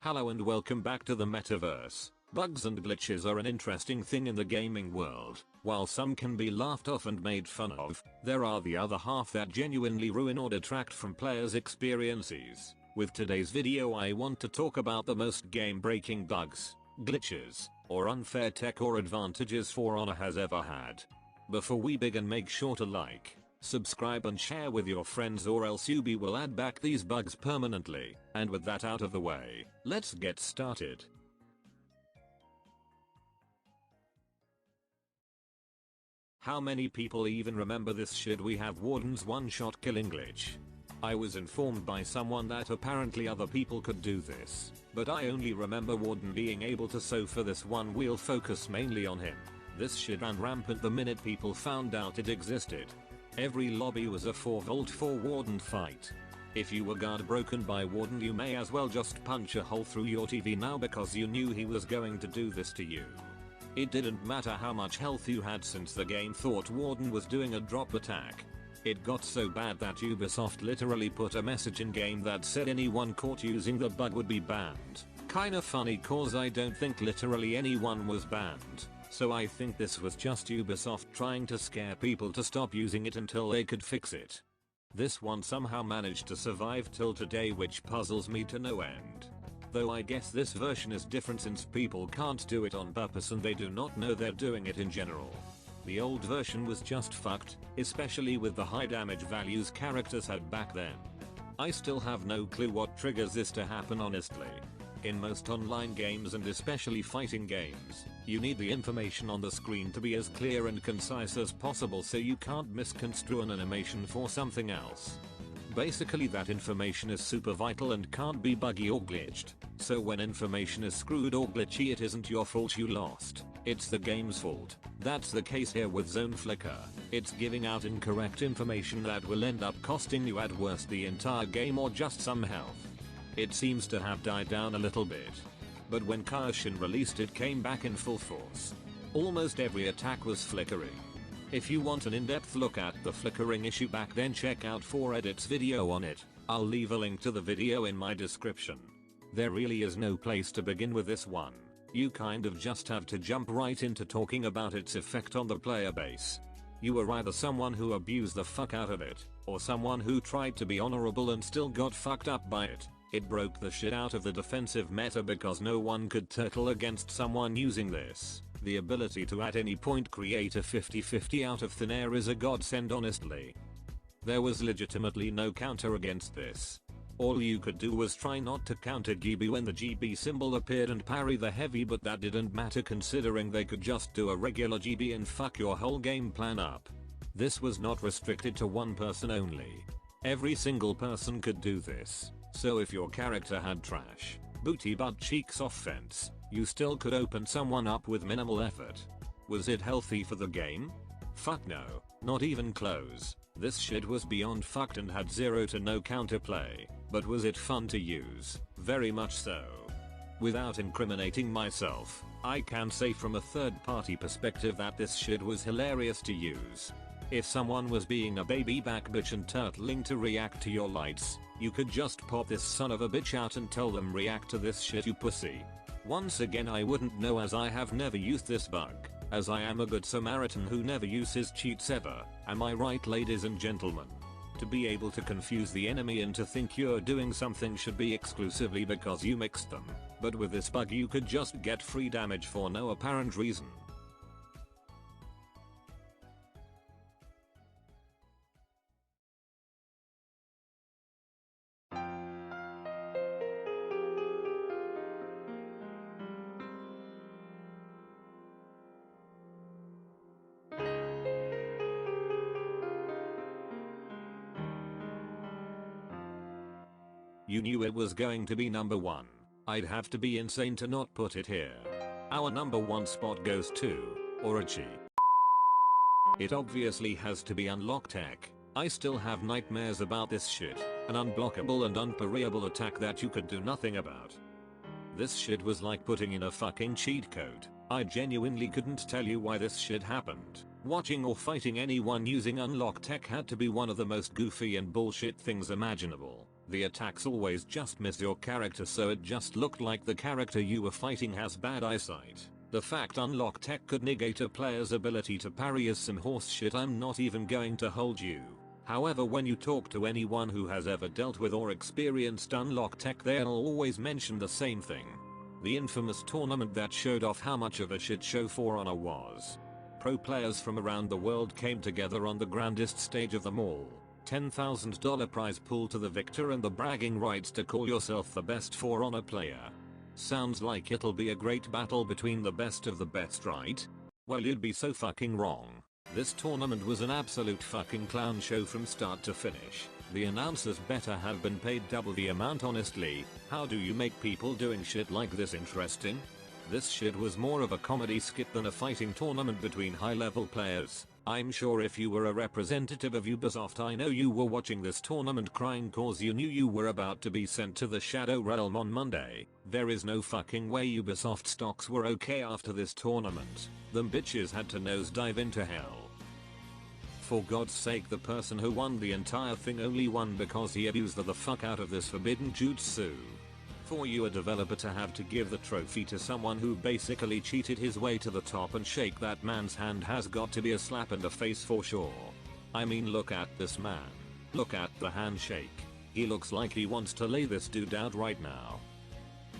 Hello and welcome back to the Metaverse. Bugs and glitches are an interesting thing in the gaming world. While some can be laughed off and made fun of, there are the other half that genuinely ruin or detract from players' experiences. With today's video I want to talk about the most game-breaking bugs, glitches, or unfair tech or advantages For Honor has ever had. Before we begin, make sure to like, subscribe and share with your friends, or else Ubi will add back these bugs permanently. And with that out of the way, let's get started. How many people even remember this shit? We have Warden's one-shot killing glitch. I was informed by someone that apparently other people could do this, but I only remember Warden being able to, so for this one we'll focus mainly on him. This shit ran rampant the minute people found out it existed. Every lobby was a 4v for Warden fight. If you were guard broken by Warden, you may as well just punch a hole through your TV now, because you knew he was going to do this to you. It didn't matter how much health you had, since the game thought Warden was doing a drop attack. It got so bad that Ubisoft literally put a message in game that said anyone caught using the bug would be banned. Kinda funny cause I don't think literally anyone was banned. So I think this was just Ubisoft trying to scare people to stop using it until they could fix it. This one somehow managed to survive till today, which puzzles me to no end. Though I guess this version is different since people can't do it on purpose and they do not know they're doing it in general. The old version was just fucked, especially with the high damage values characters had back then. I still have no clue what triggers this to happen, honestly. In most online games and especially fighting games, you need the information on the screen to be as clear and concise as possible so you can't misconstrue an animation for something else. Basically that information is super vital and can't be buggy or glitched, so when information is screwed or glitchy it isn't your fault you lost, it's the game's fault. That's the case here with Zone Flicker. It's giving out incorrect information that will end up costing you at worst the entire game or just some health. It seems to have died down a little bit, but when Kaioshin released it came back in full force. Almost every attack was flickering. If you want an in-depth look at the flickering issue back then, check out 4Edit's video on it. I'll leave a link to the video in my description. There really is no place to begin with this one. You kind of just have to jump right into talking about its effect on the player base. You were either someone who abused the fuck out of it, or someone who tried to be honorable and still got fucked up by it. It broke the shit out of the defensive meta because no one could turtle against someone using this. The ability to at any point create a 50-50 out of thin air is a godsend, honestly. There was legitimately no counter against this. All you could do was try not to counter GB when the GB symbol appeared and parry the heavy, but that didn't matter considering they could just do a regular GB and fuck your whole game plan up. This was not restricted to one person only. Every single person could do this. So if your character had trash, booty butt cheeks offense, you still could open someone up with minimal effort. Was it healthy for the game? Fuck no, not even close. This shit was beyond fucked and had zero to no counterplay. But was it fun to use? Very much so. Without incriminating myself, I can say from a third-party perspective that this shit was hilarious to use. If someone was being a baby back bitch and turtling to react to your lights, you could just pop this son of a bitch out and tell them react to this shit, you pussy. Once again I wouldn't know as I have never used this bug, as I am a good Samaritan who never uses cheats ever. Am I right, ladies and gentlemen? To be able to confuse the enemy and to think you're doing something should be exclusively because you mixed them, but with this bug you could just get free damage for no apparent reason. You knew it was going to be number one. I'd have to be insane to not put it here. Our number one spot goes to Orochi. It obviously has to be unlock tech. I still have nightmares about this shit. An unblockable and unparryable attack that you could do nothing about. This shit was like putting in a fucking cheat code. I genuinely couldn't tell you why this shit happened. Watching or fighting anyone using unlock tech had to be one of the most goofy and bullshit things imaginable. The attacks always just miss your character, so it just looked like the character you were fighting has bad eyesight. The fact unlock tech could negate a player's ability to parry is some horse shit. I'm not even going to hold you. However, when you talk to anyone who has ever dealt with or experienced unlock tech, they'll always mention the same thing. The infamous tournament that showed off how much of a shit show For Honor was. Pro players from around the world came together on the grandest stage of them all. $10,000 prize pool to the victor and the bragging rights to call yourself the best For Honor player. Sounds like it'll be a great battle between the best of the best, right? Well, you'd be so fucking wrong. This tournament was an absolute fucking clown show from start to finish. The announcers better have been paid double the amount. Honestly, how do you make people doing shit like this interesting? This shit was more of a comedy skit than a fighting tournament between high-level players. I'm sure if you were a representative of Ubisoft, I know you were watching this tournament crying cause you knew you were about to be sent to the Shadow Realm on Monday. There is no fucking way Ubisoft stocks were okay after this tournament. Them bitches had to nosedive into hell. For God's sake, the person who won the entire thing only won because he abused the fuck out of this forbidden jutsu. For you, a developer, to have to give the trophy to someone who basically cheated his way to the top and shake that man's hand has got to be a slap in the face for sure. I mean, look at this man. Look at the handshake. He looks like he wants to lay this dude out right now.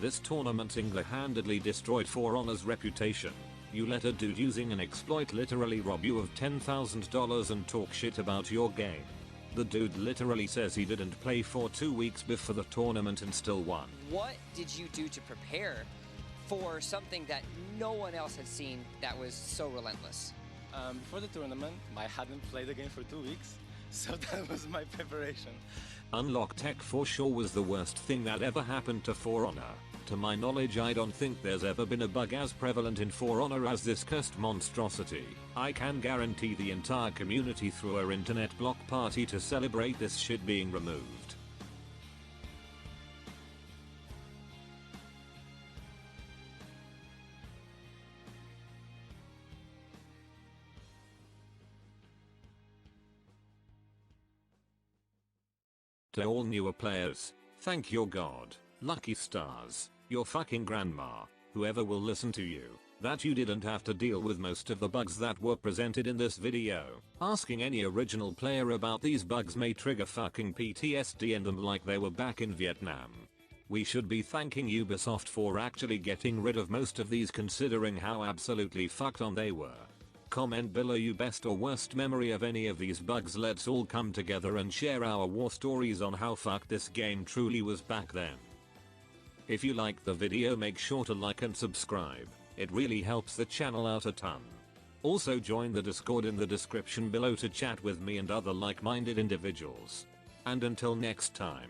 This tournament single-handedly destroyed For Honor's reputation. You let a dude using an exploit literally rob you of $10,000 and talk shit about your game. The dude literally says he didn't play for 2 weeks before the tournament and still won. What did you do to prepare for something that no one else had seen that was so relentless? Before the tournament, I hadn't played the game for 2 weeks, so that was my preparation. Unlock tech for sure was the worst thing that ever happened to For Honor. To my knowledge, I don't think there's ever been a bug as prevalent in For Honor as this cursed monstrosity. I can guarantee the entire community threw our internet block party to celebrate this shit being removed. To all newer players, thank your God, lucky stars, your fucking grandma, whoever will listen to you, that you didn't have to deal with most of the bugs that were presented in this video. Asking any original player about these bugs may trigger fucking PTSD in them like they were back in Vietnam. We should be thanking Ubisoft for actually getting rid of most of these, considering how absolutely fucked on they were. Comment below your best or worst memory of any of these bugs. Let's all come together and share our war stories on how fucked this game truly was back then. If you liked the video, make sure to like and subscribe. It really helps the channel out a ton. Also join the Discord in the description below to chat with me and other like-minded individuals. And until next time.